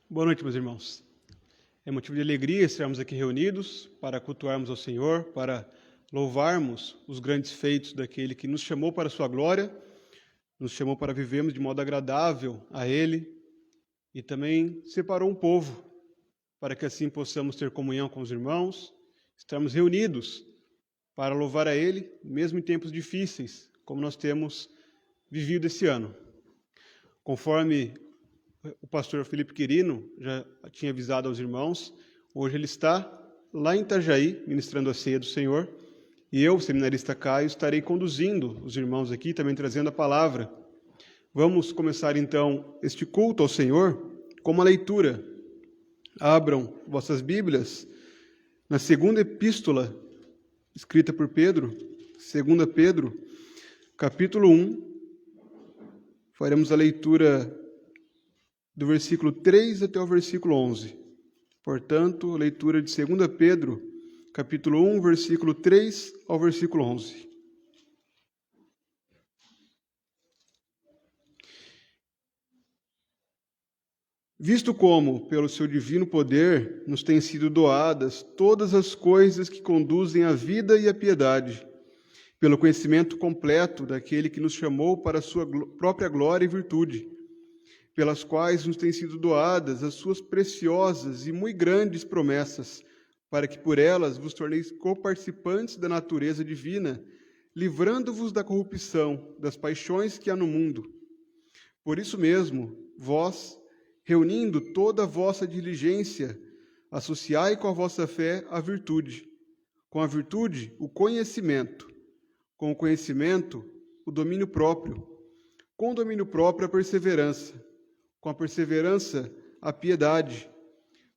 Boa noite, meus irmãos. É motivo de alegria estarmos aqui reunidos para cultuarmos ao Senhor, para louvarmos os grandes feitos daquele que nos chamou para a sua glória, nos chamou para vivermos de modo agradável a Ele e também separou um povo para que assim possamos ter comunhão com os irmãos, estarmos reunidos para louvar a Ele, mesmo em tempos difíceis, como nós temos vivido esse ano. Conforme o pastor Felipe Quirino já tinha avisado aos irmãos, hoje ele está lá em Itajaí, ministrando a ceia do Senhor, e eu, seminarista Caio, estarei conduzindo os irmãos aqui, também trazendo a palavra. Vamos começar então este culto ao Senhor com uma leitura. Abram vossas Bíblias na segunda epístola escrita por Pedro, 2 Pedro, capítulo 1. Faremos a leitura do versículo 3 até o versículo 11. Portanto, a leitura de 2 Pedro, capítulo 1, versículo 3 ao versículo 11. Visto como, pelo seu divino poder, nos têm sido doadas todas as coisas que conduzem à vida e à piedade, pelo conhecimento completo daquele que nos chamou para a sua própria glória e virtude, pelas quais nos têm sido doadas as suas preciosas e muito grandes promessas, para que por elas vos torneis coparticipantes da natureza divina, livrando-vos da corrupção, das paixões que há no mundo. Por isso mesmo, vós, reunindo toda a vossa diligência, associai com a vossa fé a virtude, com a virtude o conhecimento, com o conhecimento o domínio próprio, com o domínio próprio a perseverança, com a perseverança, a piedade,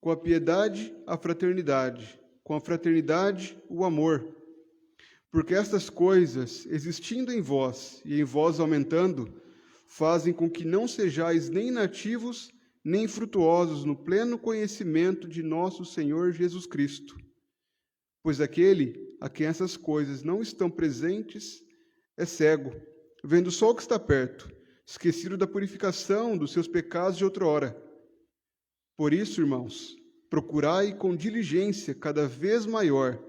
com a piedade, a fraternidade, com a fraternidade, o amor. Porque estas coisas, existindo em vós e em vós aumentando, fazem com que não sejais nem inativos, nem frutuosos no pleno conhecimento de nosso Senhor Jesus Cristo. Pois aquele a quem essas coisas não estão presentes é cego, vendo só o que está perto, esquecido da purificação dos seus pecados de outrora. Por isso, irmãos, procurai com diligência cada vez maior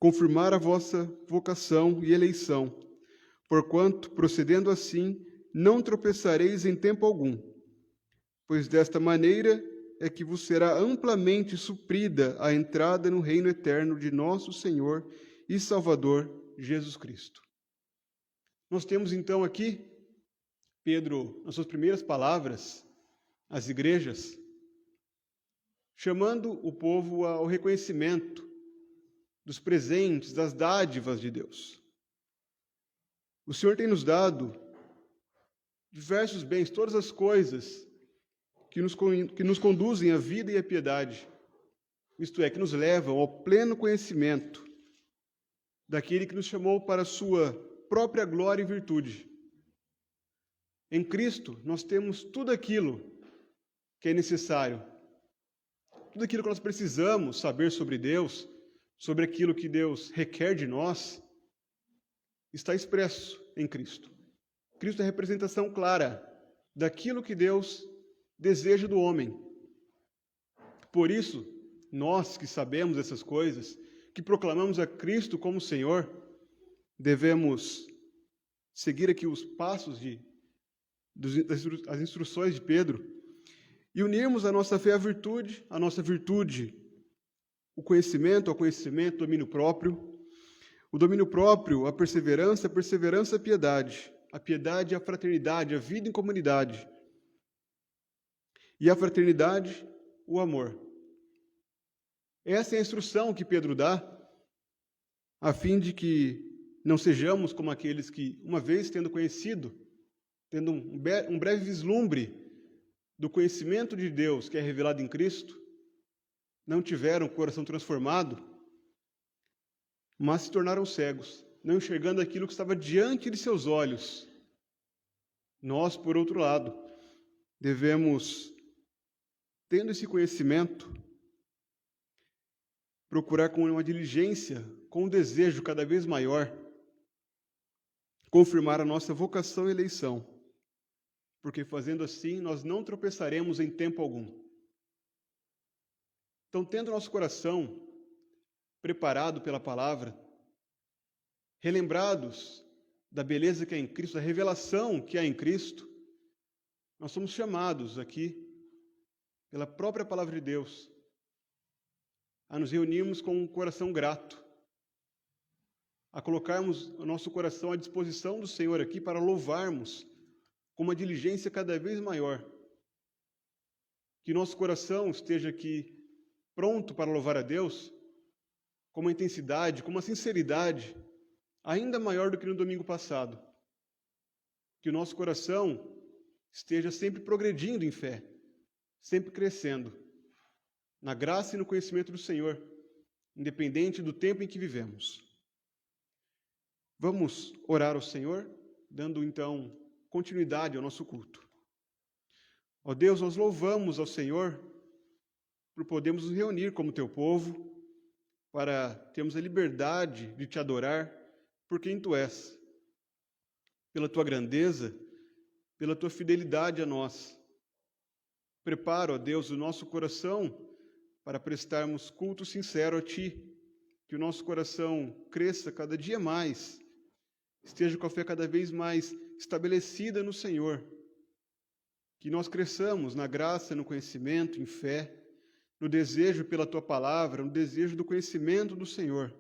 confirmar a vossa vocação e eleição, porquanto, procedendo assim, não tropeçareis em tempo algum, pois desta maneira é que vos será amplamente suprida a entrada no reino eterno de nosso Senhor e Salvador Jesus Cristo. Nós temos então aqui Pedro, nas suas primeiras palavras às igrejas, chamando o povo ao reconhecimento dos presentes, das dádivas de Deus. O Senhor tem nos dado diversos bens, todas as coisas que nos conduzem à vida e à piedade, isto é, que nos levam ao pleno conhecimento daquele que nos chamou para a sua própria glória e virtude. Em Cristo, nós temos tudo aquilo que é necessário, tudo aquilo que nós precisamos saber sobre Deus, sobre aquilo que Deus requer de nós, está expresso em Cristo. Cristo é a representação clara daquilo que Deus deseja do homem. Por isso, nós que sabemos essas coisas, que proclamamos a Cristo como Senhor, devemos seguir aqui os passos as instruções de Pedro, e unirmos a nossa fé à virtude, a nossa virtude, o conhecimento, o domínio próprio, a perseverança, a piedade, a fraternidade, a vida em comunidade, e a fraternidade, o amor. Essa é a instrução que Pedro dá, a fim de que não sejamos como aqueles que, uma vez tendo conhecido, tendo um breve vislumbre do conhecimento de Deus que é revelado em Cristo, não tiveram o coração transformado, mas se tornaram cegos, não enxergando aquilo que estava diante de seus olhos. Nós, por outro lado, devemos, tendo esse conhecimento, procurar com uma diligência, com um desejo cada vez maior, confirmar a nossa vocação e eleição, porque fazendo assim nós não tropeçaremos em tempo algum. Então, tendo nosso coração preparado pela palavra, relembrados da beleza que há em Cristo, da revelação que há em Cristo, nós somos chamados aqui, pela própria palavra de Deus, a nos reunirmos com um coração grato, a colocarmos o nosso coração à disposição do Senhor aqui para louvarmos com uma diligência cada vez maior. Que nosso coração esteja aqui pronto para louvar a Deus com uma intensidade, com uma sinceridade ainda maior do que no domingo passado. Que o nosso coração esteja sempre progredindo em fé, sempre crescendo na graça e no conhecimento do Senhor, independente do tempo em que vivemos. Vamos orar ao Senhor, dando então continuidade ao nosso culto. Ó Deus, nós louvamos ao Senhor por podermos nos reunir como teu povo, para termos a liberdade de te adorar por quem tu és, pela tua grandeza, pela tua fidelidade a nós. Prepara, ó Deus, o nosso coração para prestarmos culto sincero a ti, que o nosso coração cresça cada dia mais, esteja com a fé cada vez mais estabelecida no Senhor, que nós cresçamos na graça, no conhecimento, em fé, no desejo pela tua palavra, no desejo do conhecimento do Senhor.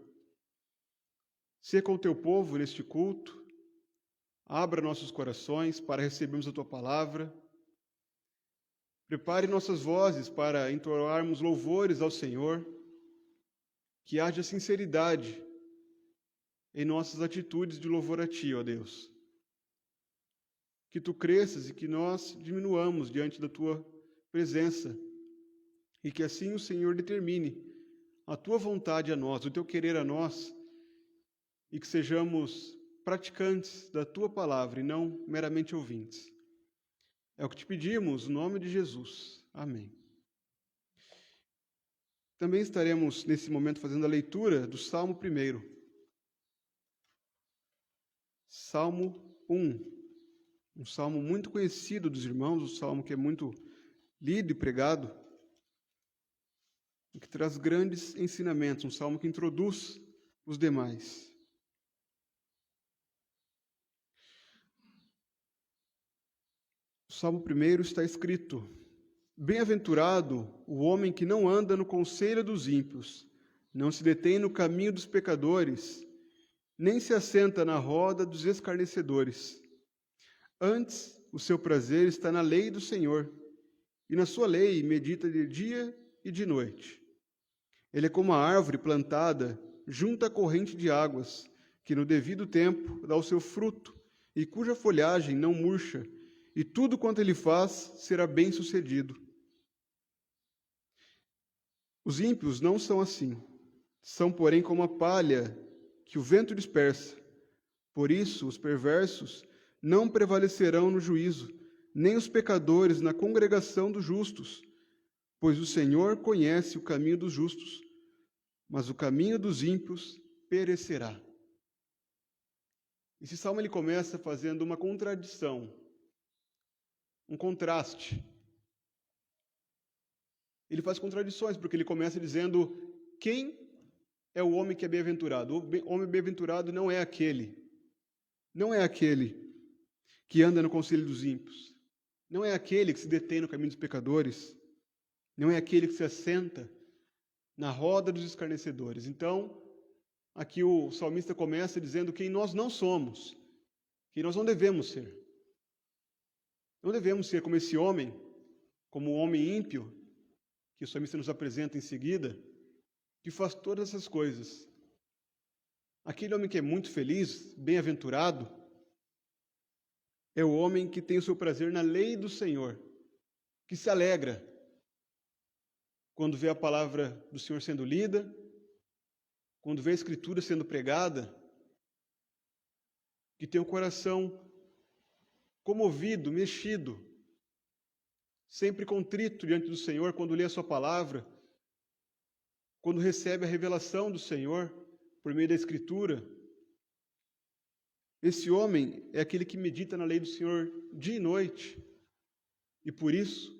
Sê com o teu povo neste culto, abra nossos corações para recebermos a tua palavra, prepare nossas vozes para entoarmos louvores ao Senhor, que haja sinceridade em nossas atitudes de louvor a ti, ó Deus. Que tu cresças e que nós diminuamos diante da tua presença, e que assim o Senhor determine a tua vontade a nós, o teu querer a nós, e que sejamos praticantes da tua palavra e não meramente ouvintes. É o que te pedimos, no nome de Jesus. Amém. Também estaremos nesse momento fazendo a leitura do Salmo 1. Salmo 1. Um salmo muito conhecido dos irmãos, um salmo que é muito lido e pregado, e que traz grandes ensinamentos, um salmo que introduz os demais. O Salmo 1 está escrito: Bem-aventurado o homem que não anda no conselho dos ímpios, não se detém no caminho dos pecadores, nem se assenta na roda dos escarnecedores. Antes, o seu prazer está na lei do Senhor, e na sua lei medita de dia e de noite. Ele é como a árvore plantada junto à corrente de águas, que no devido tempo dá o seu fruto, e cuja folhagem não murcha, e tudo quanto ele faz será bem-sucedido. Os ímpios não são assim. São, porém, como a palha que o vento dispersa. Por isso, os perversos não prevalecerão no juízo, nem os pecadores na congregação dos justos, pois o Senhor conhece o caminho dos justos, mas o caminho dos ímpios perecerá. Esse salmo ele começa fazendo uma contradição, um contraste. Ele faz contradições, porque ele começa dizendo: quem é o homem que é bem-aventurado? O homem bem-aventurado não é aquele que anda no conselho dos ímpios, não é aquele que se detém no caminho dos pecadores, não é aquele que se assenta na roda dos escarnecedores. Então, aqui o salmista começa dizendo quem nós não somos, quem nós não devemos ser. Não devemos ser como esse homem, como o homem ímpio, que o salmista nos apresenta em seguida, que faz todas essas coisas. Aquele homem que é muito feliz, bem-aventurado, é o homem que tem o seu prazer na lei do Senhor, que se alegra quando vê a palavra do Senhor sendo lida, quando vê a Escritura sendo pregada, que tem o coração comovido, mexido, sempre contrito diante do Senhor quando lê a sua palavra, quando recebe a revelação do Senhor por meio da Escritura. Esse homem é aquele que medita na lei do Senhor dia e noite, e por isso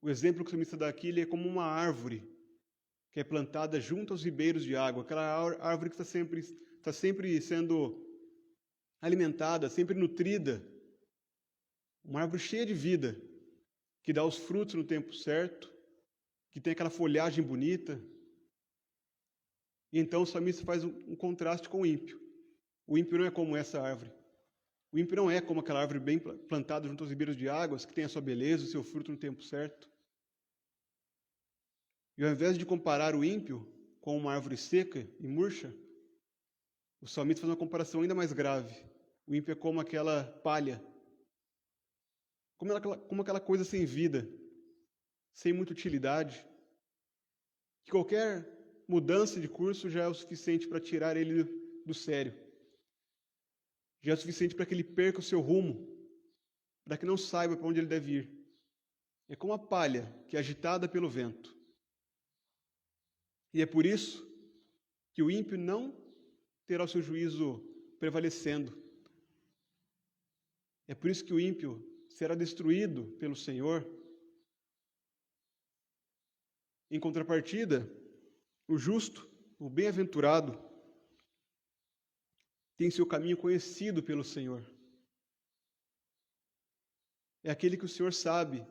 O exemplo que o salmista dá aqui, ele é como uma árvore que é plantada junto aos ribeiros de água, aquela árvore que está sempre sendo alimentada, sempre nutrida, uma árvore cheia de vida, que dá os frutos no tempo certo, que tem aquela folhagem bonita. E então o salmista faz um contraste com o ímpio. O ímpio não é como essa árvore. O ímpio não é como aquela árvore bem plantada junto aos ribeiros de águas, que tem a sua beleza, o seu fruto no tempo certo. E ao invés de comparar o ímpio com uma árvore seca e murcha, o salmista faz uma comparação ainda mais grave. O ímpio é como aquela palha, como aquela coisa sem vida, sem muita utilidade, que qualquer mudança de curso já é o suficiente para tirar ele do sério. Já é o suficiente para que ele perca o seu rumo, para que não saiba para onde ele deve ir. É como a palha que é agitada pelo vento. E é por isso que o ímpio não terá o seu juízo prevalecendo. É por isso que o ímpio será destruído pelo Senhor. Em contrapartida, o justo, o bem-aventurado, tem seu caminho conhecido pelo Senhor. É aquele que o Senhor sabe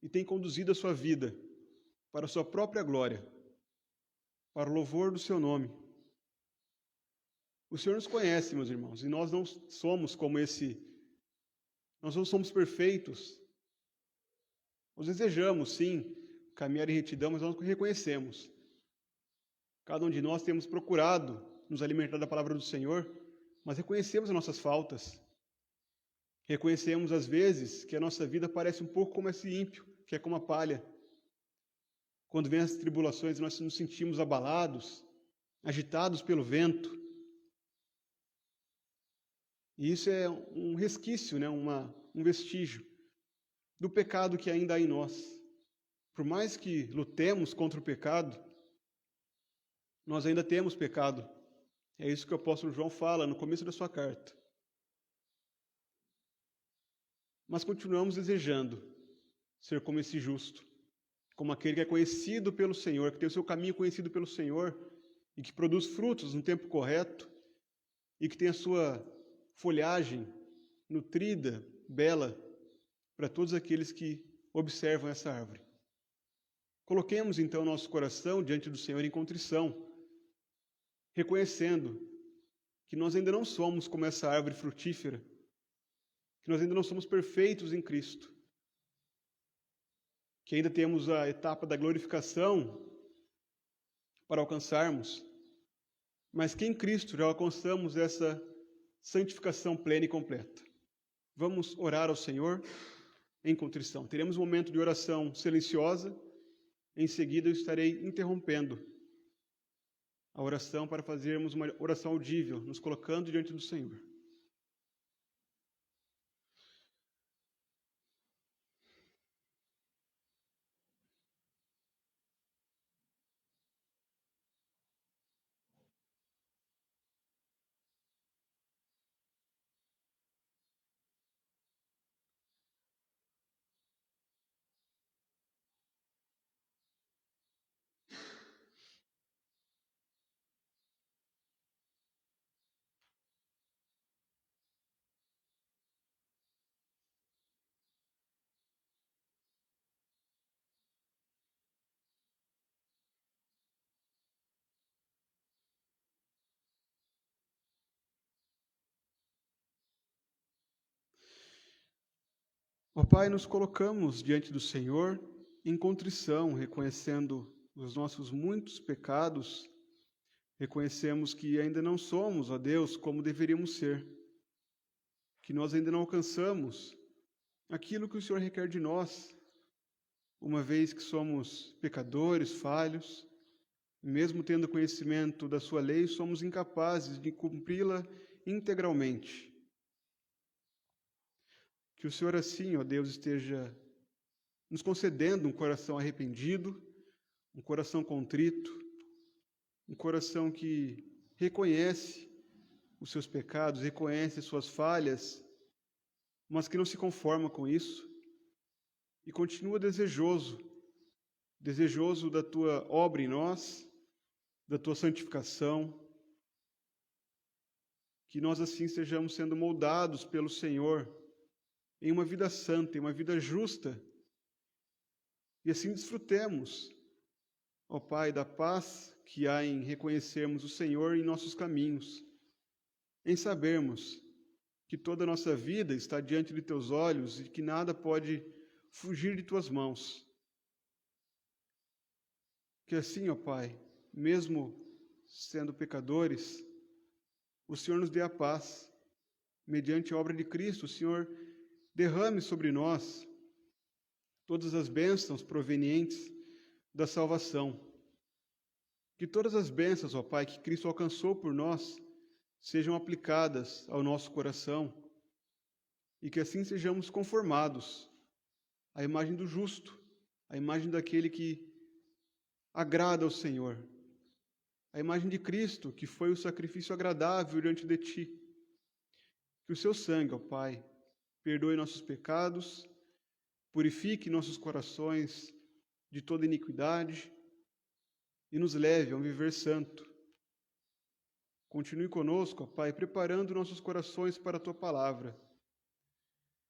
e tem conduzido a sua vida para a sua própria glória, para o louvor do seu nome. O Senhor nos conhece, meus irmãos, e nós não somos como nós não somos perfeitos. Nós desejamos, sim, caminhar em retidão, mas nós reconhecemos. Cada um de nós temos procurado nos alimentar da palavra do Senhor, mas reconhecemos as nossas faltas. Reconhecemos, às vezes, que a nossa vida parece um pouco como esse ímpio, que é como a palha. Quando vem as tribulações, nós nos sentimos abalados, agitados pelo vento. E isso é um resquício, né? Um vestígio do pecado que ainda há em nós. Por mais que lutemos contra o pecado, nós ainda temos pecado. É isso que o apóstolo João fala no começo da sua carta. Mas continuamos desejando ser como esse justo, como aquele que é conhecido pelo Senhor, que tem o seu caminho conhecido pelo Senhor e que produz frutos no tempo correto e que tem a sua folhagem nutrida, bela, para todos aqueles que observam essa árvore. Coloquemos então nosso coração diante do Senhor em contrição, reconhecendo que nós ainda não somos como essa árvore frutífera, que nós ainda não somos perfeitos em Cristo, que ainda temos a etapa da glorificação para alcançarmos, mas que em Cristo já alcançamos essa santificação plena e completa. Vamos orar ao Senhor em contrição. Teremos um momento de oração silenciosa, em seguida eu estarei interrompendo a oração para fazermos uma oração audível, nos colocando diante do Senhor. Ó Pai, nos colocamos diante do Senhor em contrição, reconhecendo os nossos muitos pecados, reconhecemos que ainda não somos, ó Deus, como deveríamos ser, que nós ainda não alcançamos aquilo que o Senhor requer de nós, uma vez que somos pecadores, falhos, mesmo tendo conhecimento da sua lei, somos incapazes de cumpri-la integralmente. Que o Senhor assim, ó Deus, esteja nos concedendo um coração arrependido, um coração contrito, um coração que reconhece os seus pecados, reconhece as suas falhas, mas que não se conforma com isso e continua desejoso da tua obra em nós, da tua santificação, que nós assim estejamos sendo moldados pelo Senhor em uma vida santa, em uma vida justa, e assim desfrutemos, ó Pai, da paz que há em reconhecermos o Senhor em nossos caminhos, em sabermos que toda a nossa vida está diante de teus olhos e que nada pode fugir de tuas mãos. Que assim, ó Pai, mesmo sendo pecadores, o Senhor nos dê a paz. Mediante a obra de Cristo, o Senhor derrame sobre nós todas as bênçãos provenientes da salvação. Que todas as bênçãos, ó Pai, que Cristo alcançou por nós, sejam aplicadas ao nosso coração e que assim sejamos conformados à imagem do justo, à imagem daquele que agrada ao Senhor, a imagem de Cristo, que foi o sacrifício agradável diante de Ti. Que o Seu sangue, ó Pai, perdoe nossos pecados, purifique nossos corações de toda iniquidade e nos leve a um viver santo. Continue conosco, ó Pai, preparando nossos corações para a Tua palavra.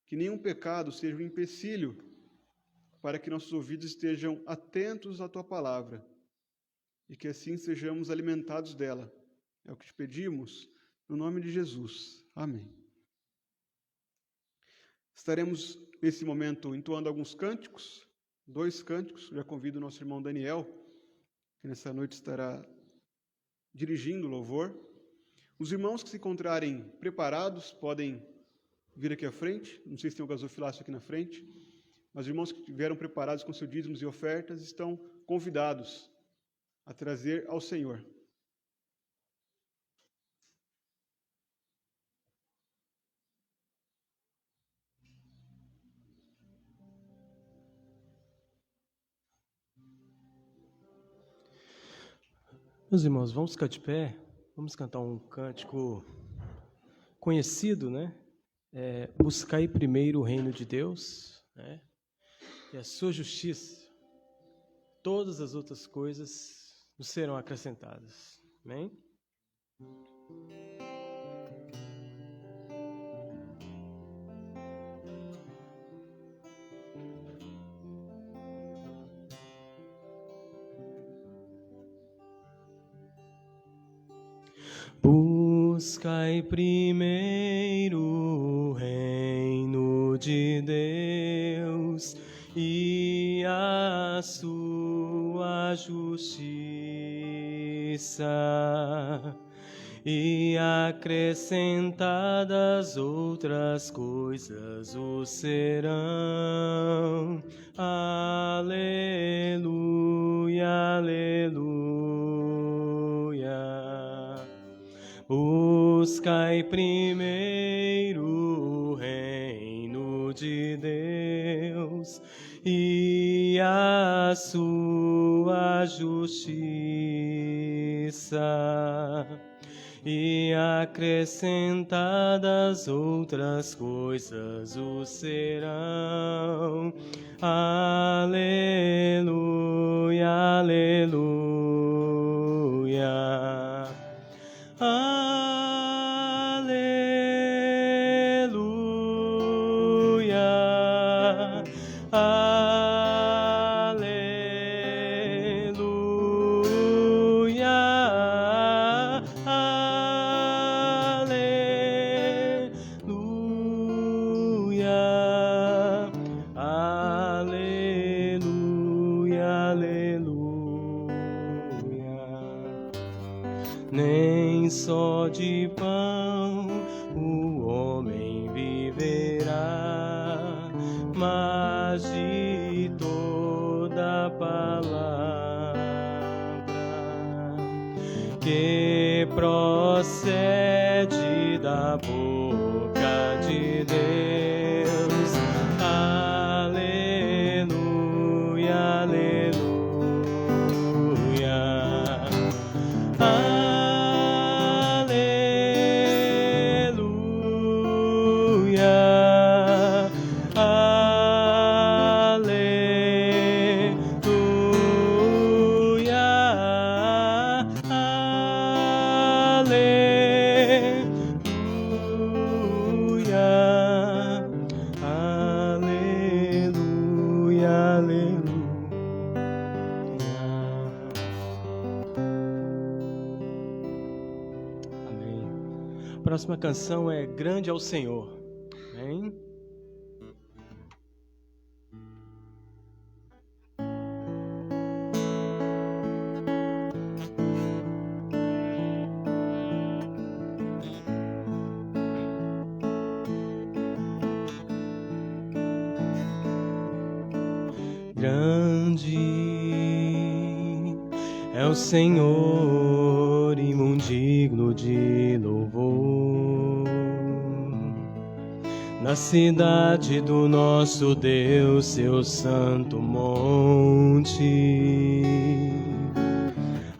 Que nenhum pecado seja um empecilho para que nossos ouvidos estejam atentos à Tua palavra e que assim sejamos alimentados dela. É o que te pedimos, no nome de Jesus. Amém. Estaremos, nesse momento, entoando alguns cânticos, 2 cânticos. Já convido o nosso irmão Daniel, que nessa noite estará dirigindo o louvor. Os irmãos que se encontrarem preparados podem vir aqui à frente. Não sei se tem um gasofilácio aqui na frente, mas os irmãos que estiveram preparados com seus dízimos e ofertas estão convidados a trazer ao Senhor. Meus irmãos, vamos ficar de pé, vamos cantar um cântico conhecido, né? Buscai primeiro o reino de Deus, né? E a sua justiça, todas as outras coisas nos serão acrescentadas. Amém? Buscai primeiro o reino de Deus e a sua justiça, e acrescentadas outras coisas o serão. Aleluia, aleluia. Buscai primeiro o reino de Deus e a sua justiça, e acrescentadas outras coisas o serão. Aleluia, aleluia. Aleluia, aleluia, aleluia, aleluia, aleluia. Nem só de pão o homem viverá, mas de toda palavra que procede da boca de Deus. Aleluia, aleluia. Aleluia, aleluia. aleluia. Amém. A próxima canção é Grande é o Senhor. Amém? Grande é o Senhor e muito digno de louvor. Na cidade do nosso Deus, seu santo monte,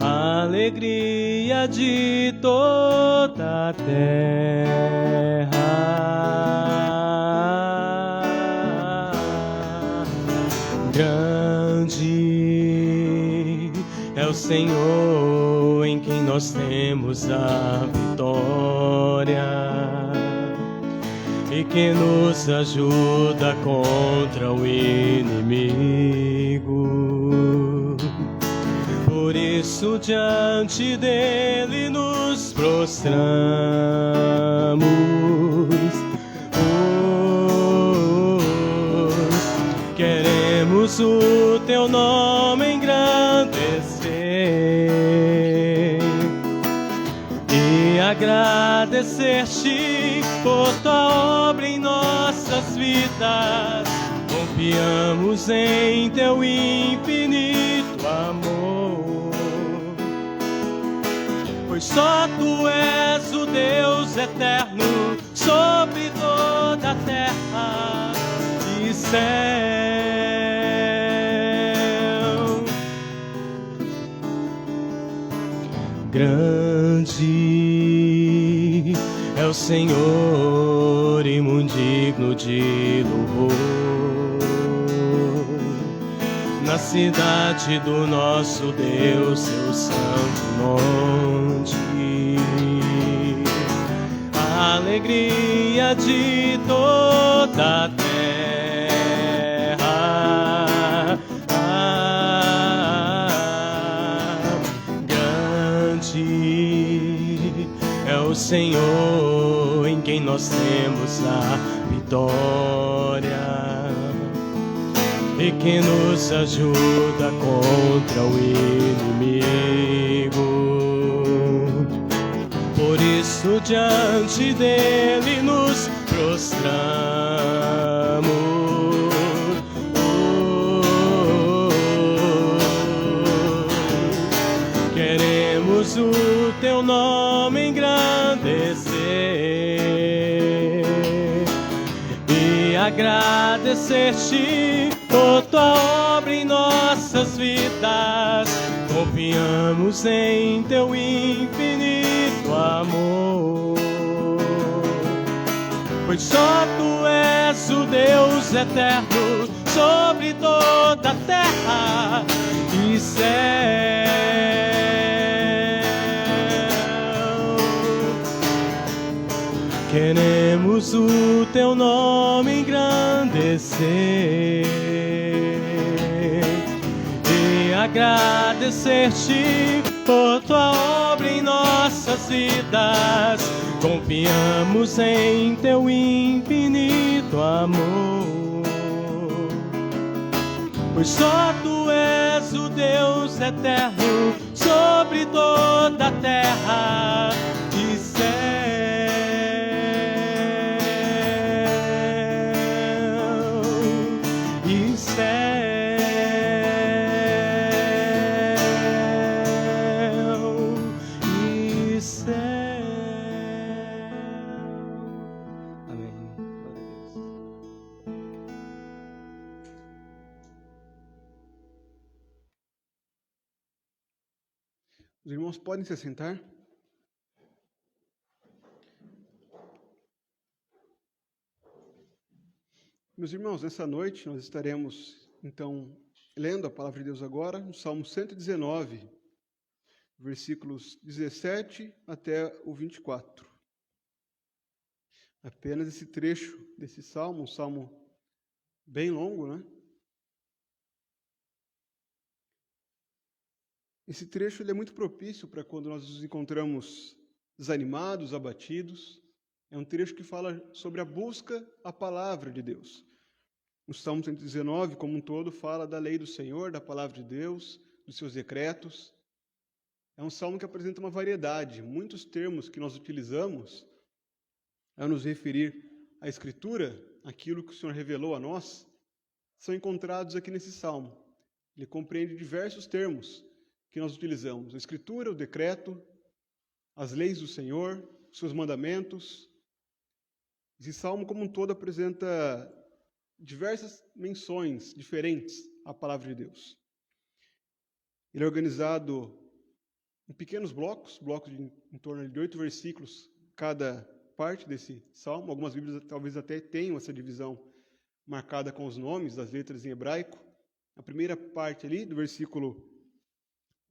a alegria de toda a terra. Grande é o Senhor em quem nós temos a vitória e que nos ajuda contra o inimigo. Por isso diante dele nos prostramos, queremos o teu nome engrandecer e agradecer-te por tua obra em nossas vidas. Confiamos em teu infinito amor, pois só tu és o Deus eterno sobre toda a terra e céu. Grande é o Senhor e muito digno de louvor. Na cidade do nosso Deus, seu santo monte, a alegria de toda a terra. Grande é o Senhor em quem nós temos a vitória e que nos ajuda contra o inimigo. Por isso diante dele nos prostramos, queremos o teu nome engrandecer e agradecer-te por tua obra em nossas vidas. Confiamos em teu infinito amor, pois só tu és o Deus eterno sobre toda a terra e céu. Queremos o teu nome engrandecer e agradecer-te por tua obra em nossas vidas. Confiamos em teu infinito amor, pois só tu és o Deus eterno sobre toda a terra e céu. Os irmãos podem se assentar? Meus irmãos, nessa noite nós estaremos, então, lendo a palavra de Deus agora, no Salmo 119, versículos 17 até o 24. Apenas esse trecho desse salmo, um salmo bem longo, né? Esse trecho ele é muito propício para quando nós nos encontramos desanimados, abatidos. É um trecho que fala sobre a busca à palavra de Deus. O Salmo 119, como um todo, fala da lei do Senhor, da palavra de Deus, dos seus decretos. É um salmo que apresenta uma variedade. Muitos termos que nós utilizamos ao nos referir à Escritura, aquilo que o Senhor revelou a nós, são encontrados aqui nesse salmo. Ele compreende diversos termos que nós utilizamos: a Escritura, o decreto, as leis do Senhor, os seus mandamentos. Esse salmo, como um todo, apresenta diversas menções diferentes à palavra de Deus. Ele é organizado em pequenos blocos em torno de 8 versículos cada parte desse salmo. Algumas Bíblias talvez até tenham essa divisão marcada com os nomes das letras em hebraico. A primeira parte ali, do versículo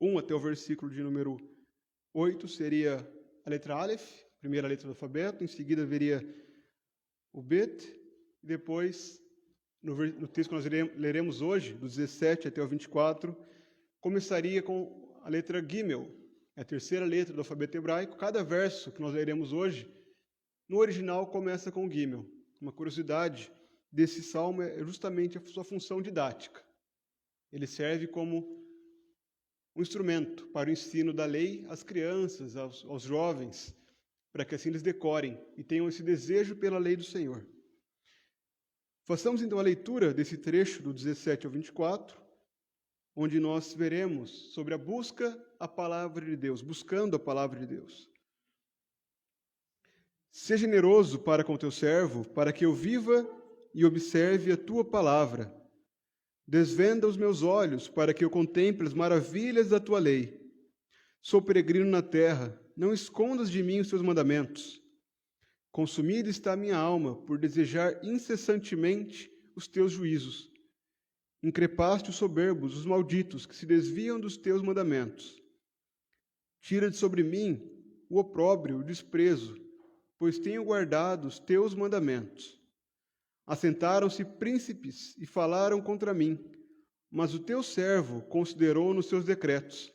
1 até o versículo de número 8, seria a letra Aleph, primeira letra do alfabeto. Em seguida, viria o Bet. E depois, no texto que nós leremos hoje, do 17 até o 24, começaria com a letra Gimel, a terceira letra do alfabeto hebraico. Cada verso que nós leremos hoje, no original, começa com Gimel. Uma curiosidade desse salmo é justamente a sua função didática. Ele serve como um instrumento para o ensino da lei às crianças, aos jovens, para que assim eles decorem e tenham esse desejo pela lei do Senhor. Façamos então a leitura desse trecho do 17 ao 24, onde nós veremos sobre a busca à palavra de Deus, buscando a palavra de Deus. Seja generoso para com teu servo, para que eu viva e observe a tua palavra. Desvenda os meus olhos, para que eu contemple as maravilhas da tua lei. Sou peregrino na terra, não escondas de mim os teus mandamentos. Consumida está a minha alma, por desejar incessantemente os teus juízos. Increpaste os soberbos, os malditos, que se desviam dos teus mandamentos. Tira de sobre mim o opróbrio, o desprezo, pois tenho guardado os teus mandamentos. Assentaram-se príncipes e falaram contra mim, mas o teu servo considerou nos seus decretos.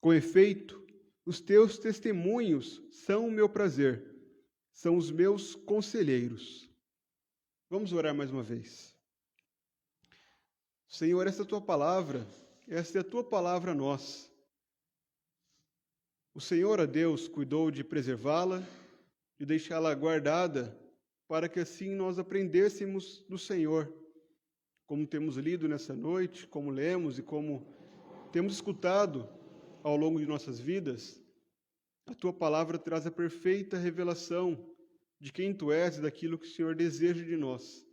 Com efeito, os teus testemunhos são o meu prazer, são os meus conselheiros. Vamos orar mais uma vez. Senhor, essa é a tua palavra a nós. O Senhor, a Deus, cuidou de preservá-la, de deixá-la guardada, para que assim nós aprendêssemos do Senhor, como temos lido nessa noite, como lemos e como temos escutado ao longo de nossas vidas. A tua palavra traz a perfeita revelação de quem tu és e daquilo que o Senhor deseja de nós.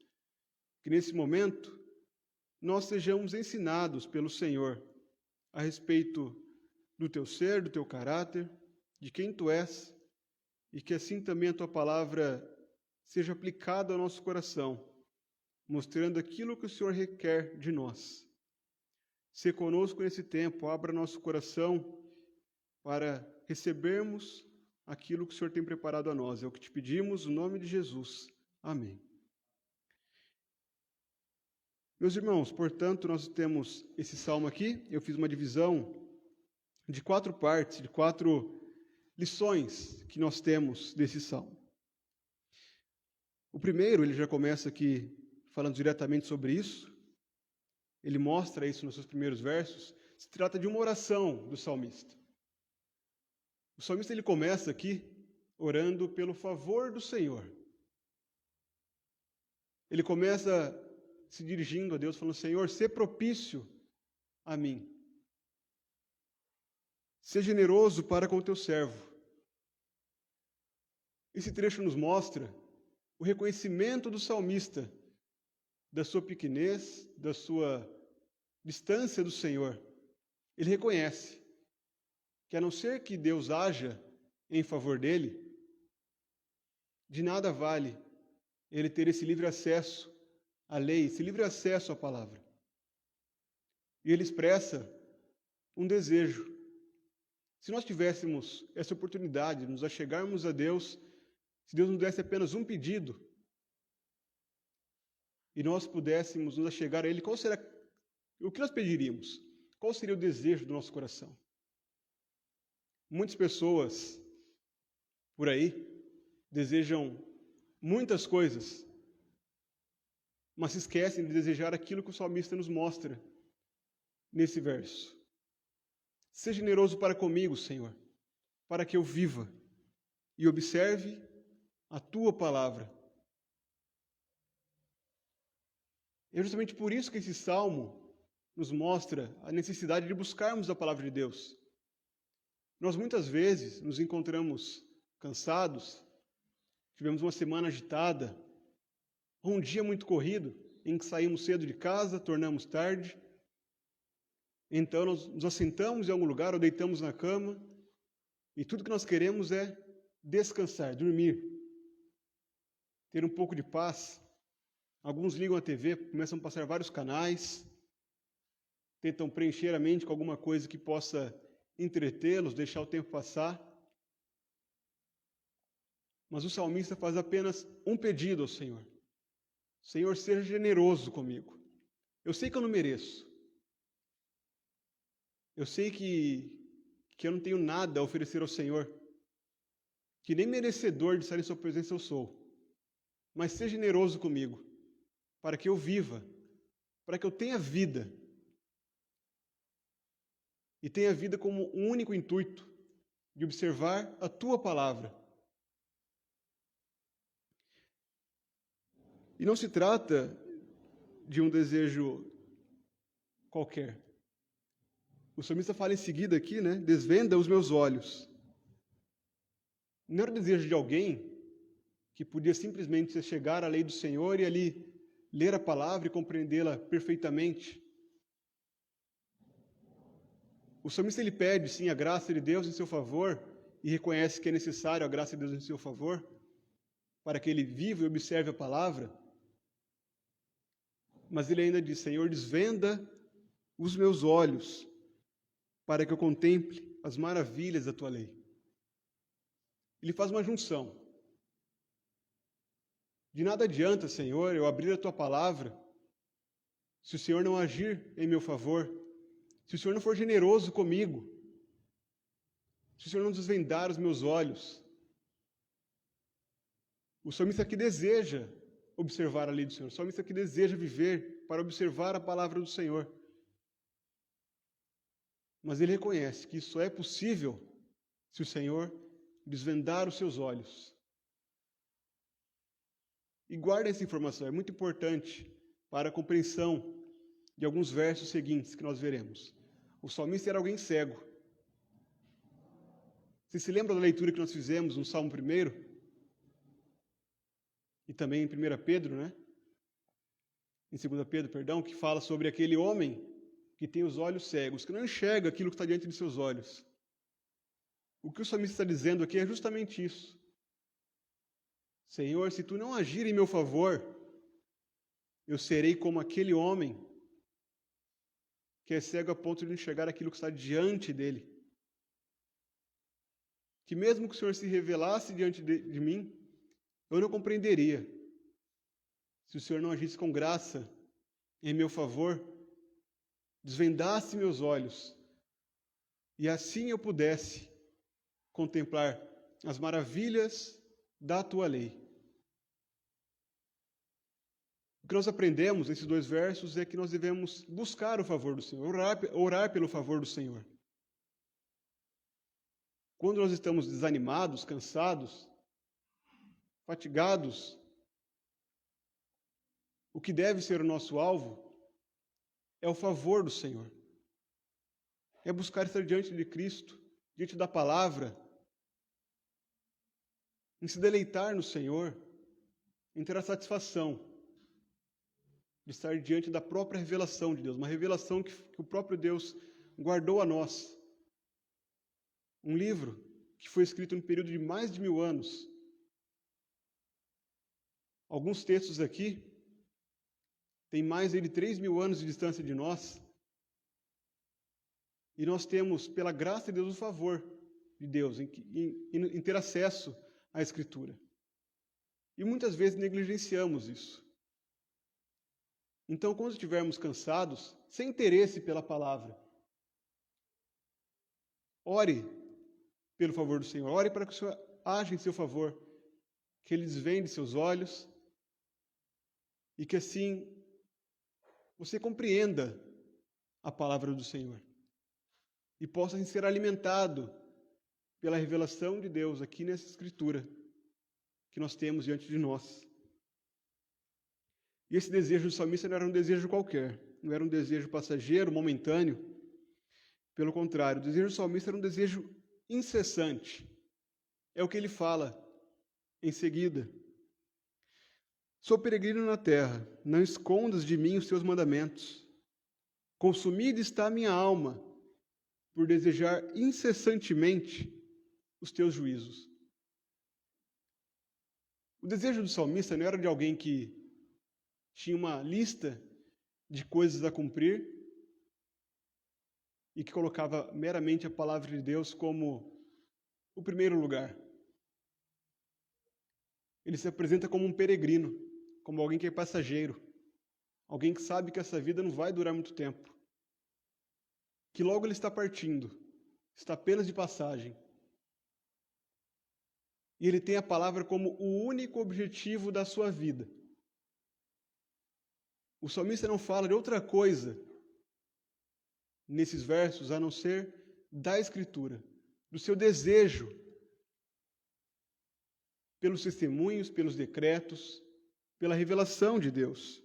Que nesse momento nós sejamos ensinados pelo Senhor a respeito do teu ser, do teu caráter, de quem tu és, e que assim também a tua palavra seja aplicada ao nosso coração, mostrando aquilo que o Senhor requer de nós. Se conosco nesse tempo, abra nosso coração para recebermos aquilo que o Senhor tem preparado a nós. É o que te pedimos, no nome de Jesus. Amém. Meus irmãos, portanto, nós temos esse salmo aqui. Eu fiz uma divisão de 4 partes, de 4 lições que nós temos desse salmo. O primeiro, ele já começa aqui falando diretamente sobre isso. Ele mostra isso nos seus primeiros versos. Se trata de uma oração do salmista. O salmista ele começa aqui orando pelo favor do Senhor. Ele começa se dirigindo a Deus, falando: Senhor, sê propício a mim. Sê generoso para com o teu servo. Esse trecho nos mostra o reconhecimento do salmista da sua pequenez, da sua distância do Senhor. Ele reconhece que, a não ser que Deus haja em favor dele, de nada vale ele ter esse livre acesso à lei, esse livre acesso à palavra. E ele expressa um desejo. Se nós tivéssemos essa oportunidade de nos achegarmos a Deus, se Deus nos desse apenas um pedido, e nós pudéssemos nos achegar a Ele, qual será o que nós pediríamos? qual seria o desejo do nosso coração? Muitas pessoas por aí desejam muitas coisas, mas se esquecem de desejar aquilo que o salmista nos mostra nesse verso. Seja generoso para comigo, Senhor, para que eu viva e observe a tua palavra. É justamente por isso que esse salmo nos mostra a necessidade de buscarmos a palavra de Deus. Nós muitas vezes nos encontramos cansados, tivemos uma semana agitada, ou um dia muito corrido, em que saímos cedo de casa, tornamos tarde. Então nós nos assentamos em algum lugar ou deitamos na cama, e tudo que nós queremos é descansar, dormir, ter um pouco de paz. Alguns ligam a TV, começam a passar vários canais, tentam preencher a mente com alguma coisa que possa entretê-los, deixar o tempo passar. Mas o salmista faz apenas um pedido ao Senhor. Senhor, seja generoso comigo. Eu sei que eu não mereço. Eu sei que eu não tenho nada a oferecer ao Senhor, que nem merecedor de estar em sua presença eu sou. Mas seja generoso comigo, para que eu viva, para que eu tenha vida. E tenha vida como um único intuito, de observar a tua palavra. E não se trata de um desejo qualquer. O salmista fala em seguida aqui, desvenda os meus olhos. Não era o desejo de alguém que podia simplesmente chegar à lei do Senhor e ali ler a palavra e compreendê-la perfeitamente. O salmista ele pede, sim, a graça de Deus em seu favor e reconhece que é necessário a graça de Deus em seu favor para que ele viva e observe a palavra. Mas ele ainda diz, Senhor, desvenda os meus olhos para que eu contemple as maravilhas da tua lei. Ele faz uma junção. De nada adianta, Senhor, eu abrir a tua palavra se o Senhor não agir em meu favor, se o Senhor não for generoso comigo, se o Senhor não desvendar os meus olhos. O salmista aqui deseja observar a lei do Senhor. O salmista aqui deseja viver para observar a palavra do Senhor. Mas ele reconhece que isso é possível se o Senhor desvendar os seus olhos. E guarda essa informação, é muito importante para a compreensão de alguns versos seguintes que nós veremos. O salmista era alguém cego. Você se lembra da leitura que nós fizemos no Salmo 1? E também em 1 Pedro, Em 2 Pedro, perdão, que fala sobre aquele homem que tem os olhos cegos, que não enxerga aquilo que está diante de seus olhos. O que o salmista está dizendo aqui é justamente isso. Senhor, se tu não agir em meu favor, eu serei como aquele homem que é cego a ponto de enxergar aquilo que está diante dele. Que mesmo que o Senhor se revelasse diante de mim, eu não compreenderia se o Senhor não agisse com graça em meu favor, desvendasse meus olhos e assim eu pudesse contemplar as maravilhas da tua lei. O que nós aprendemos nesses 2 versos é que nós devemos buscar o favor do Senhor, orar pelo favor do Senhor. Quando nós estamos desanimados, cansados, fatigados, o que deve ser o nosso alvo é o favor do Senhor. É buscar estar diante de Cristo, diante da palavra, em se deleitar no Senhor, em ter a satisfação de estar diante da própria revelação de Deus, uma revelação que o próprio Deus guardou a nós. Um livro que foi escrito no período de mais de 1000 anos. Alguns textos aqui têm mais de 3000 anos de distância de nós. E nós temos, pela graça de Deus, o favor de Deus em ter acesso à Escritura. E muitas vezes negligenciamos isso. Então, quando estivermos cansados, sem interesse pela palavra, Ore pelo favor do Senhor. Ore para que o Senhor haja em seu favor, que Ele desvende seus olhos e que assim você compreenda a palavra do Senhor e possa ser alimentado pela revelação de Deus aqui nessa Escritura que nós temos diante de nós. E esse desejo do salmista não era um desejo qualquer, não era um desejo passageiro, momentâneo. Pelo contrário, o desejo do salmista era um desejo incessante. É o que ele fala em seguida. Sou peregrino na terra, não escondas de mim os teus mandamentos. Consumida está a minha alma por desejar incessantemente os teus juízos. O desejo do salmista não era de alguém que tinha uma lista de coisas a cumprir e que colocava meramente a palavra de Deus como o primeiro lugar. Ele se apresenta como um peregrino, como alguém que é passageiro, alguém que sabe que essa vida não vai durar muito tempo, que logo ele está partindo, está apenas de passagem. E ele tem a palavra como o único objetivo da sua vida. O salmista não fala de outra coisa nesses versos a não ser da Escritura, do seu desejo pelos testemunhos, pelos decretos, pela revelação de Deus.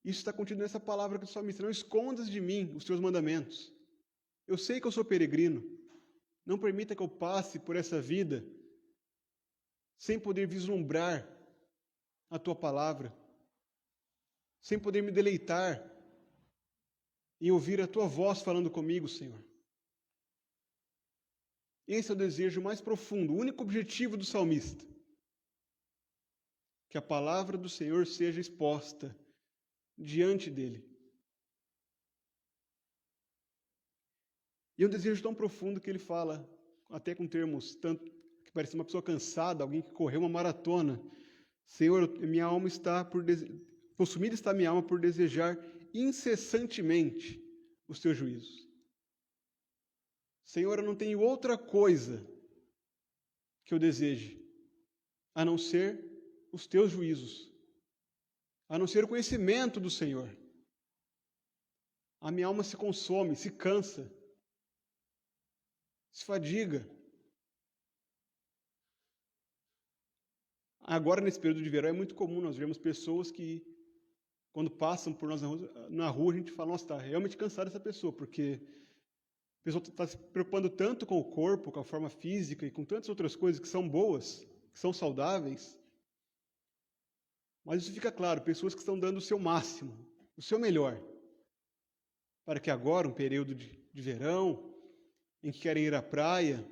Isso está contido nessa palavra do salmista: não escondas de mim os teus mandamentos. Eu sei que eu sou peregrino. Não permita que eu passe por essa vida sem poder vislumbrar a tua palavra, sem poder me deleitar em ouvir a tua voz falando comigo, Senhor. Esse é o desejo mais profundo, o único objetivo do salmista. Que a palavra do Senhor seja exposta diante dele. E é um desejo tão profundo que ele fala, até com termos tanto que parece uma pessoa cansada, alguém que correu uma maratona. Senhor, minha alma está consumida está minha alma por desejar incessantemente os teus juízos. Senhor, eu não tenho outra coisa que eu deseje, a não ser os teus juízos, a não ser o conhecimento do Senhor. A minha alma se consome, se cansa, se fadiga. Agora, nesse período de verão, é muito comum nós vermos pessoas que, quando passam por nós na rua, a gente fala: nossa, está realmente cansada essa pessoa, porque a pessoa está se preocupando tanto com o corpo, com a forma física e com tantas outras coisas que são boas, que são saudáveis. Mas isso fica claro, pessoas que estão dando o seu máximo, o seu melhor, para que agora, um período de verão, em que querem ir à praia,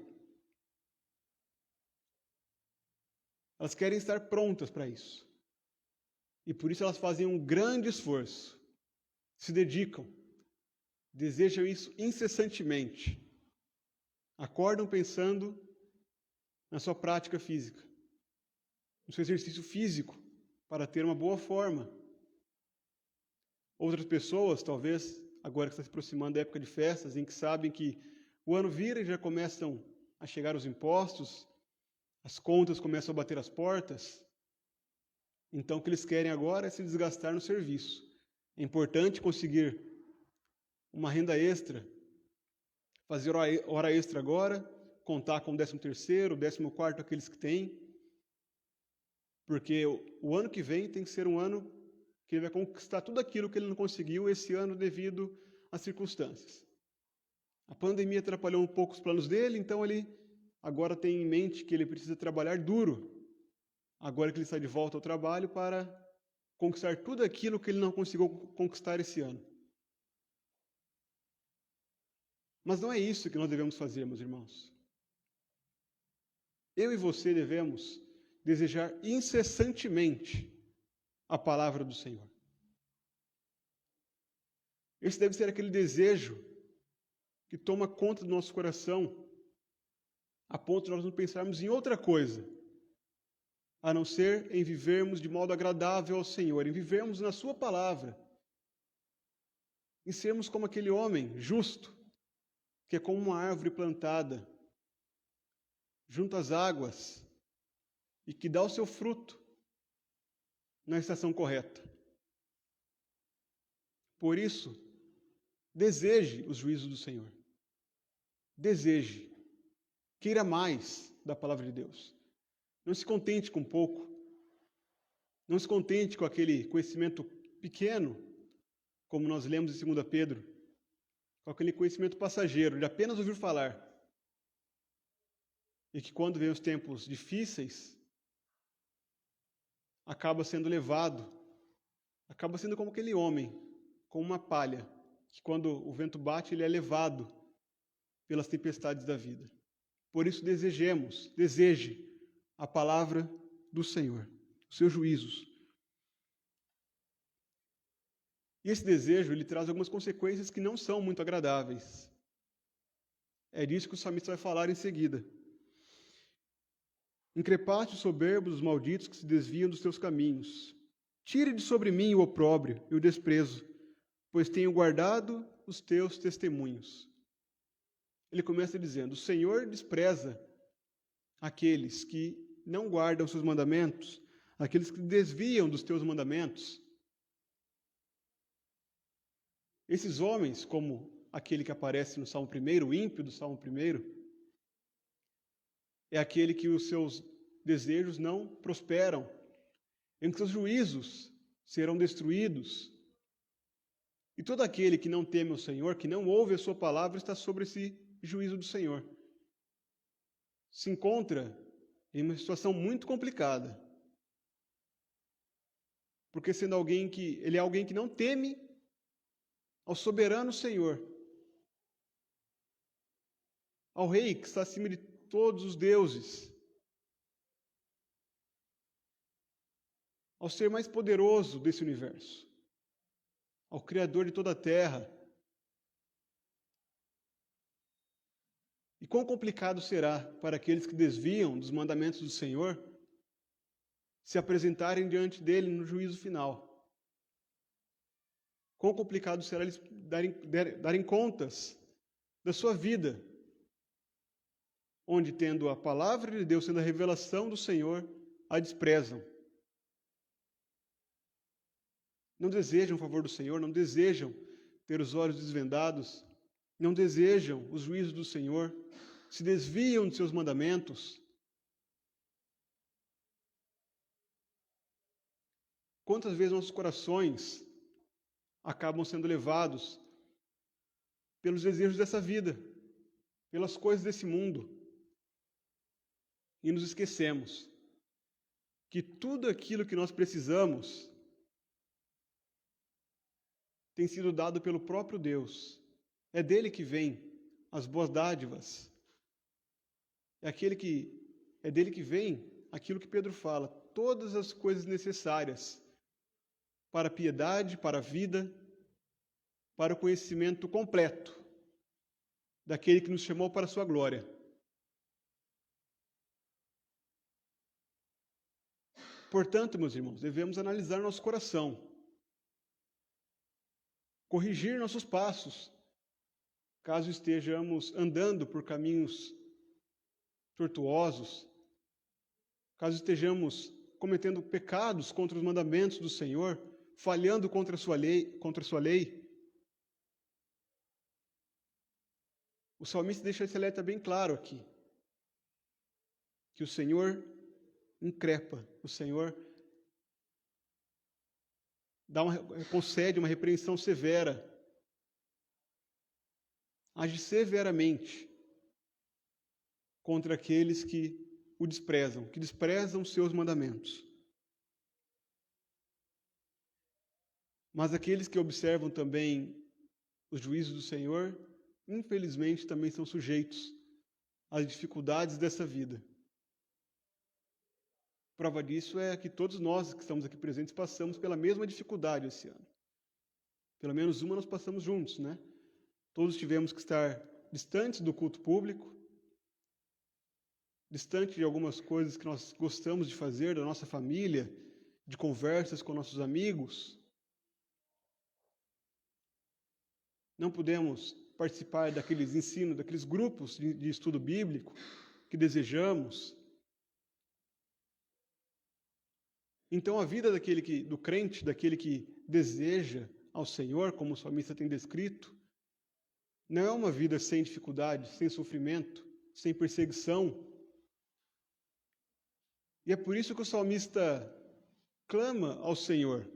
elas querem estar prontas para isso. E por isso elas fazem um grande esforço, se dedicam, desejam isso incessantemente. Acordam pensando na sua prática física, no seu exercício físico, para ter uma boa forma. Outras pessoas, talvez, agora que está se aproximando da época de festas, em que sabem que o ano vira e já começam a chegar os impostos, as contas começam a bater as portas. Então, o que eles querem agora é se desgastar no serviço. É importante conseguir uma renda extra, fazer hora extra agora, contar com o 13º, o 14º, aqueles que têm, porque o ano que vem tem que ser um ano que ele vai conquistar tudo aquilo que ele não conseguiu esse ano devido às circunstâncias. A pandemia atrapalhou um pouco os planos dele, então ele agora tem em mente que ele precisa trabalhar duro, agora que ele está de volta ao trabalho, para conquistar tudo aquilo que ele não conseguiu conquistar esse ano. Mas não é isso que nós devemos fazer, meus irmãos. Eu e você devemos desejar incessantemente a palavra do Senhor. Esse deve ser aquele desejo que toma conta do nosso coração, a ponto de nós não pensarmos em outra coisa, a não ser em vivermos de modo agradável ao Senhor, em vivermos na sua palavra, em sermos como aquele homem justo, que é como uma árvore plantada junto às águas e que dá o seu fruto na estação correta. Por isso, deseje os juízos do Senhor. Deseje. Queira mais da palavra de Deus. Não se contente com pouco. Não se contente com aquele conhecimento pequeno, como nós lemos em 2 Pedro, com aquele conhecimento passageiro, de apenas ouvir falar. E que quando vem os tempos difíceis, acaba sendo levado, acaba sendo como aquele homem, como uma palha, que quando o vento bate, ele é levado pelas tempestades da vida. Por isso deseje a palavra do Senhor, os seus juízos. E esse desejo, ele traz algumas consequências que não são muito agradáveis. É disso que o salmista vai falar em seguida. Increpaste os soberbos, os malditos que se desviam dos teus caminhos. Tire de sobre mim o opróbrio e o desprezo, pois tenho guardado os teus testemunhos. Ele começa dizendo: o Senhor despreza aqueles que não guardam os seus mandamentos, aqueles que desviam dos teus mandamentos. Esses homens, como aquele que aparece no Salmo 1, o ímpio do Salmo 1, é aquele que os seus desejos não prosperam, em que seus juízos serão destruídos. E todo aquele que não teme o Senhor, que não ouve a sua palavra, está sobre esse juízo do Senhor. Se encontra em uma situação muito complicada. Porque ele é alguém que não teme ao soberano Senhor, ao Rei que está acima de todos os deuses, ao ser mais poderoso desse universo, ao Criador de toda a terra. E quão complicado será para aqueles que desviam dos mandamentos do Senhor se apresentarem diante dele no juízo final. Quão complicado será eles darem contas da sua vida, onde, tendo a palavra de Deus, sendo a revelação do Senhor, a desprezam. Não desejam o favor do Senhor, não desejam ter os olhos desvendados, não desejam os juízos do Senhor, se desviam de seus mandamentos. Quantas vezes nossos corações acabam sendo levados pelos desejos dessa vida, pelas coisas desse mundo, e nos esquecemos que tudo aquilo que nós precisamos tem sido dado pelo próprio Deus. É dele que vem as boas dádivas. É dele que vem aquilo que Pedro fala, todas as coisas necessárias para a piedade, para a vida, para o conhecimento completo daquele que nos chamou para a sua glória. Portanto, meus irmãos, devemos analisar nosso coração, corrigir nossos passos, caso estejamos andando por caminhos tortuosos, caso estejamos cometendo pecados contra os mandamentos do Senhor, falhando contra a sua lei. O salmista deixa esse alerta bem claro aqui, que o Senhor increpa, o Senhor concede uma repreensão severa, age severamente contra aqueles que o desprezam, que desprezam os seus mandamentos. Mas aqueles que observam também os juízos do Senhor, infelizmente também são sujeitos às dificuldades dessa vida. Prova disso é que todos nós que estamos aqui presentes passamos pela mesma dificuldade esse ano. Pelo menos uma nós passamos juntos, né? Todos tivemos que estar distantes do culto público, distante de algumas coisas que nós gostamos de fazer, da nossa família, de conversas com nossos amigos. não podemos participar daqueles ensinos, daqueles grupos de estudo bíblico que desejamos. Então, a vida do crente, daquele que deseja ao Senhor, como o salmista tem descrito, não é uma vida sem dificuldade, sem sofrimento, sem perseguição. E é por isso que o salmista clama ao Senhor: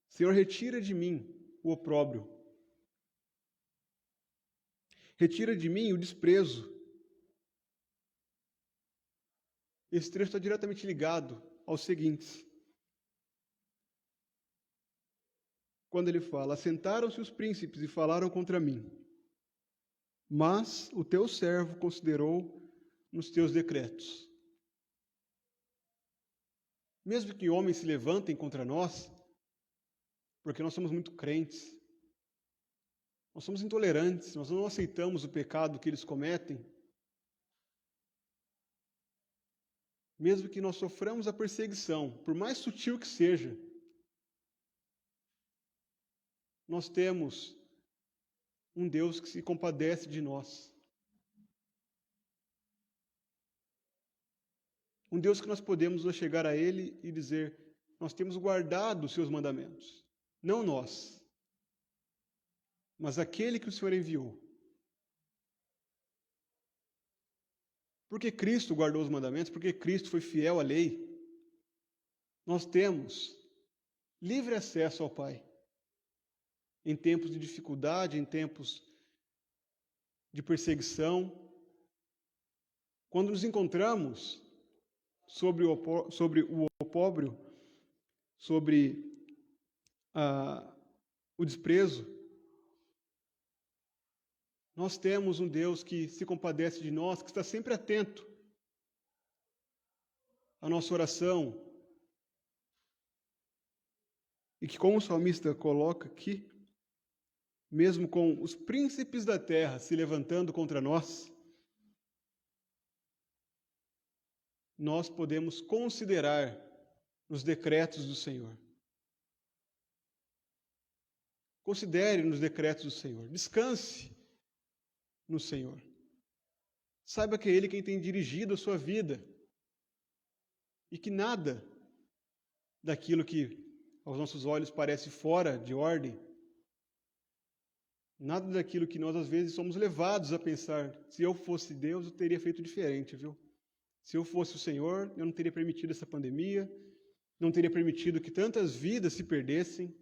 Senhor, retira de mim o opróbrio. Retira de mim o desprezo. Esse trecho está diretamente ligado aos seguintes. Quando ele fala: assentaram-se os príncipes e falaram contra mim, mas o teu servo considerou nos teus decretos. Mesmo que homens se levantem contra nós, porque nós somos muito crentes, nós somos intolerantes, nós não aceitamos o pecado que eles cometem, mesmo que nós soframos a perseguição, por mais sutil que seja, nós temos um Deus que se compadece de nós. Um Deus que nós podemos chegar a Ele e dizer: nós temos guardado os seus mandamentos. Não nós, mas aquele que o Senhor enviou. Porque Cristo guardou os mandamentos, porque Cristo foi fiel à lei, nós temos livre acesso ao Pai. Em tempos de dificuldade, em tempos de perseguição, quando nos encontramos sobre o opróbrio, sobre o desprezo, nós temos um Deus que se compadece de nós, que está sempre atento à nossa oração, e que, como o salmista coloca aqui, mesmo com os príncipes da terra se levantando contra nós, nós podemos considerar nos decretos do Senhor. Considere nos decretos do Senhor. Descanse no Senhor. Saiba que é Ele quem tem dirigido a sua vida e que nada daquilo que aos nossos olhos parece fora de ordem, nada daquilo que nós às vezes somos levados a pensar: se eu fosse Deus, eu teria feito diferente, viu? Se eu fosse o Senhor, eu não teria permitido essa pandemia, não teria permitido que tantas vidas se perdessem,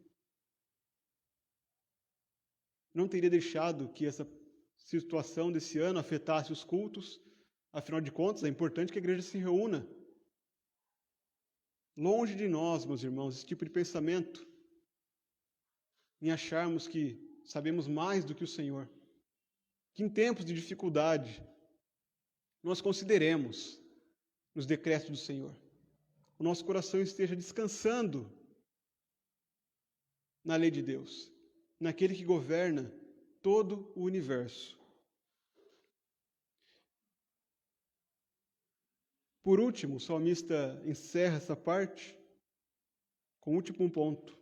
não teria deixado que essa situação desse ano afetasse os cultos. Afinal de contas, é importante que a igreja se reúna. Longe de nós, meus irmãos, esse tipo de pensamento, em acharmos que sabemos mais do que o Senhor, que em tempos de dificuldade nós consideremos nos decretos do Senhor, o nosso coração esteja descansando na lei de Deus, naquele que governa todo o universo. Por último, o salmista encerra essa parte com o último ponto.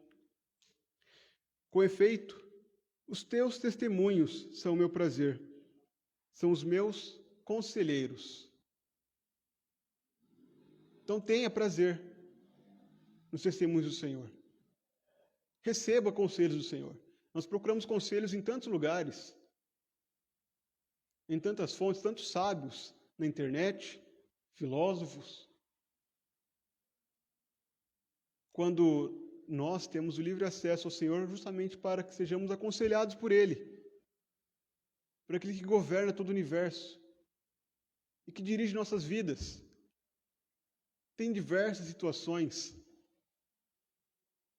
Com efeito, os teus testemunhos são o meu prazer, são os meus conselheiros. Então tenha prazer nos testemunhos do Senhor. Receba conselhos do Senhor. Nós procuramos conselhos em tantos lugares, em tantas fontes, tantos sábios na internet, filósofos. Quando nós temos o livre acesso ao Senhor justamente para que sejamos aconselhados por Ele, por aquele que governa todo o universo e que dirige nossas vidas. Tem diversas situações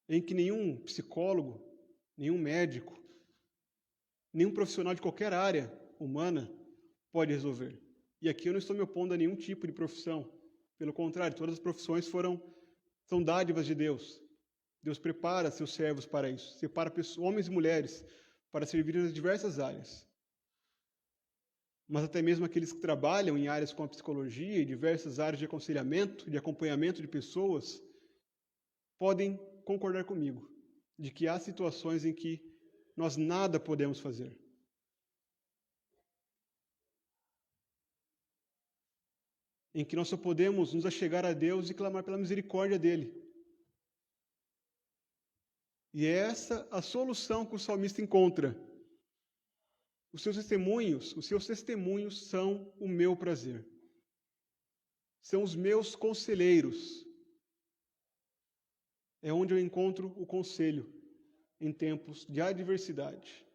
em que nenhum psicólogo, nenhum médico, nenhum profissional de qualquer área humana pode resolver. E aqui eu não estou me opondo a nenhum tipo de profissão. Pelo contrário, todas as profissões são dádivas de Deus. Deus prepara seus servos para isso. Separa homens e mulheres para servir nas diversas áreas. Mas até mesmo aqueles que trabalham em áreas como a psicologia e diversas áreas de aconselhamento, de acompanhamento de pessoas, podem concordar comigo. de que há situações em que nós nada podemos fazer. Em que nós só podemos nos achegar a Deus e clamar pela misericórdia dele. E é essa a solução que o salmista encontra. Os seus testemunhos são o meu prazer. São os meus conselheiros. É onde eu encontro o conselho em tempos de adversidade.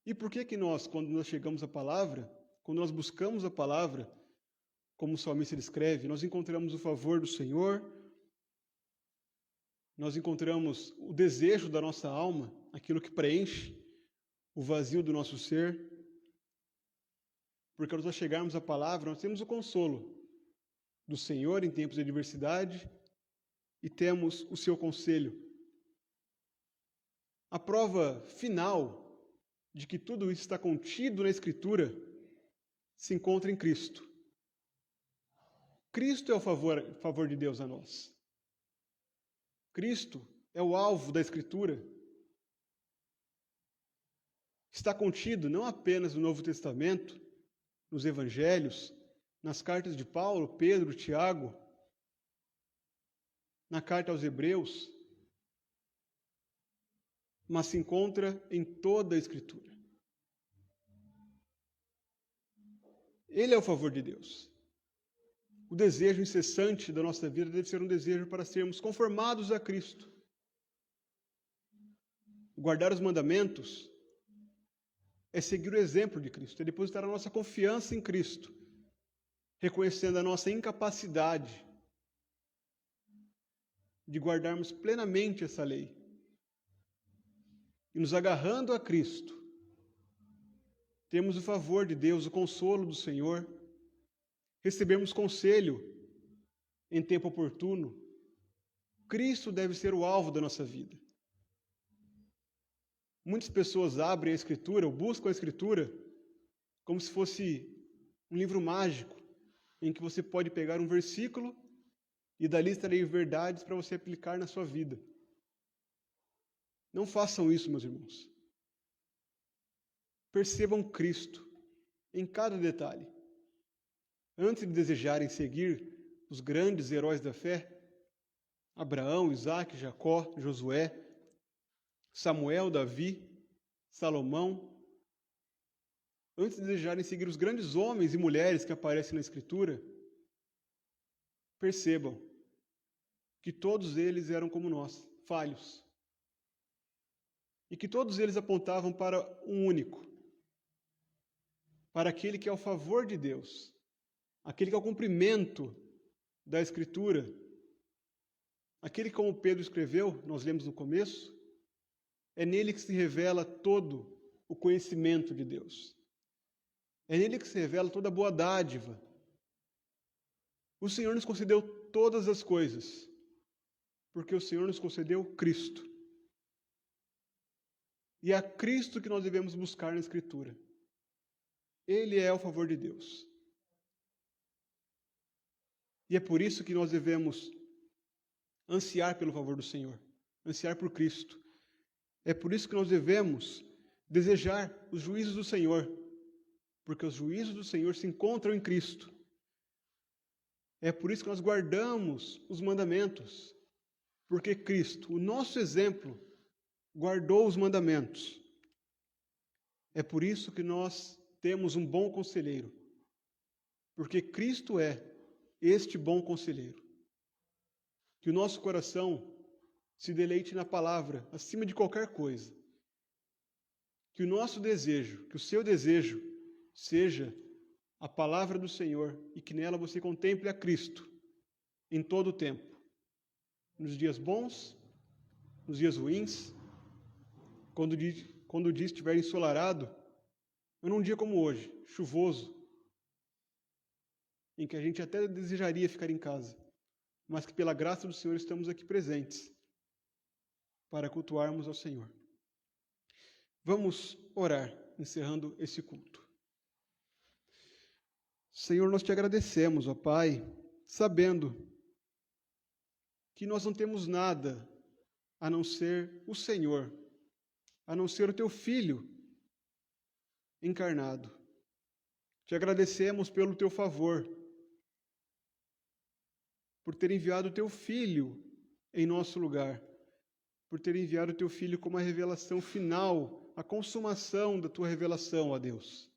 E por que nós, quando nós chegamos à palavra, quando nós buscamos a palavra, como o salmista escreve, nós encontramos o favor do Senhor, nós encontramos o desejo da nossa alma, aquilo que preenche o vazio do nosso ser, porque ao nós chegarmos à palavra, nós temos o consolo do Senhor em tempos de adversidade e temos o seu conselho. A prova final de que tudo isso está contido na Escritura se encontra em Cristo. Cristo é o favor de Deus a nós. Cristo é o alvo da Escritura. Está contido não apenas no Novo Testamento, nos Evangelhos, nas cartas de Paulo, Pedro, Tiago, na carta aos Hebreus, mas se encontra em toda a Escritura. Ele é o favor de Deus. O desejo incessante da nossa vida deve ser um desejo para sermos conformados a Cristo. Guardar os mandamentos é seguir o exemplo de Cristo, é depositar a nossa confiança em Cristo, reconhecendo a nossa incapacidade de guardarmos plenamente essa lei. E nos agarrando a Cristo, temos o favor de Deus, o consolo do Senhor, recebemos conselho em tempo oportuno. Cristo deve ser o alvo da nossa vida. Muitas pessoas abrem a Escritura, ou buscam a Escritura, como se fosse um livro mágico, em que você pode pegar um versículo e dali extrair verdades para você aplicar na sua vida. Não façam isso, meus irmãos. Percebam Cristo em cada detalhe. Antes de desejarem seguir os grandes heróis da fé, Abraão, Isaque, Jacó, Josué, Samuel, Davi, Salomão, antes de desejarem seguir os grandes homens e mulheres que aparecem na Escritura, percebam que todos eles eram como nós, falhos. E que todos eles apontavam para um único, para aquele que é o favor de Deus, aquele que é o cumprimento da Escritura, aquele que, como Pedro escreveu, nós lemos no começo, é nele que se revela todo o conhecimento de Deus. É nele que se revela toda a boa dádiva. O Senhor nos concedeu todas as coisas, porque o Senhor nos concedeu Cristo. E é a Cristo que nós devemos buscar na Escritura. Ele é o favor de Deus. E é por isso que nós devemos ansiar pelo favor do Senhor, ansiar por Cristo. É por isso que nós devemos desejar os juízos do Senhor, porque os juízos do Senhor se encontram em Cristo. É por isso que nós guardamos os mandamentos, porque Cristo, o nosso exemplo, guardou os mandamentos. É por isso que nós temos um bom conselheiro, porque Cristo é este bom conselheiro. Que o nosso coração se deleite na palavra, acima de qualquer coisa. Que o nosso desejo, que o seu desejo, seja a palavra do Senhor e que nela você contemple a Cristo em todo o tempo. Nos dias bons, nos dias ruins, quando o dia estiver ensolarado, ou num dia como hoje, chuvoso, em que a gente até desejaria ficar em casa, mas que pela graça do Senhor estamos aqui presentes para cultuarmos ao Senhor. Vamos orar, encerrando esse culto. Senhor, nós te agradecemos, ó Pai, sabendo que nós não temos nada a não ser o Senhor, a não ser o teu Filho encarnado. Te agradecemos pelo teu favor, por ter enviado o teu Filho em nosso lugar, por ter enviado o teu Filho como a revelação final, a consumação da tua revelação, ó Deus.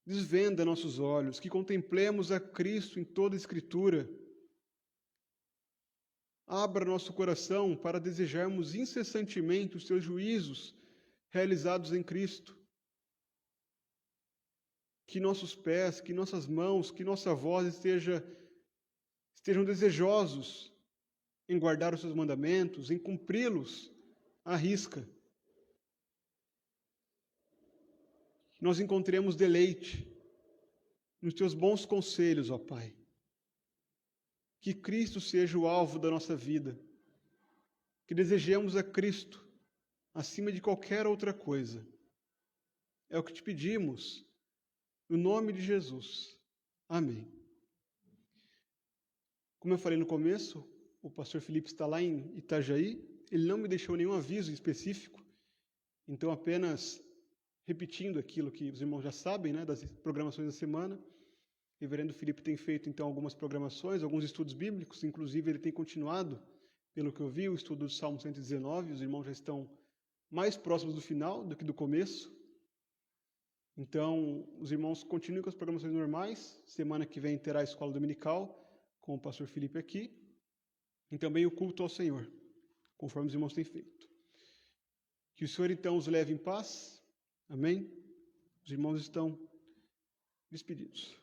Desvenda nossos olhos, que contemplemos a Cristo em toda a Escritura. Abra nosso coração para desejarmos incessantemente os teus juízos realizados em Cristo. Que nossos pés, que nossas mãos, que nossa voz estejam desejosos em guardar os seus mandamentos, em cumpri-los à risca. Que nós encontremos deleite nos teus bons conselhos, ó Pai. Que Cristo seja o alvo da nossa vida. Que desejemos a Cristo acima de qualquer outra coisa. É o que te pedimos, no nome de Jesus. Amém. Como eu falei no começo, o pastor Felipe está lá em Itajaí. Ele não me deixou nenhum aviso específico, então apenas repetindo aquilo que os irmãos já sabem, né, das programações da semana. O reverendo Felipe tem feito, então, algumas programações, alguns estudos bíblicos, inclusive ele tem continuado, pelo que eu vi, o estudo do Salmo 119, os irmãos já estão mais próximos do final do que do começo. Então, os irmãos continuem com as programações normais, semana que vem terá a escola dominical, com o pastor Felipe aqui, e também o culto ao Senhor, conforme os irmãos têm feito. Que o Senhor, então, os leve em paz. Amém? Os irmãos estão despedidos.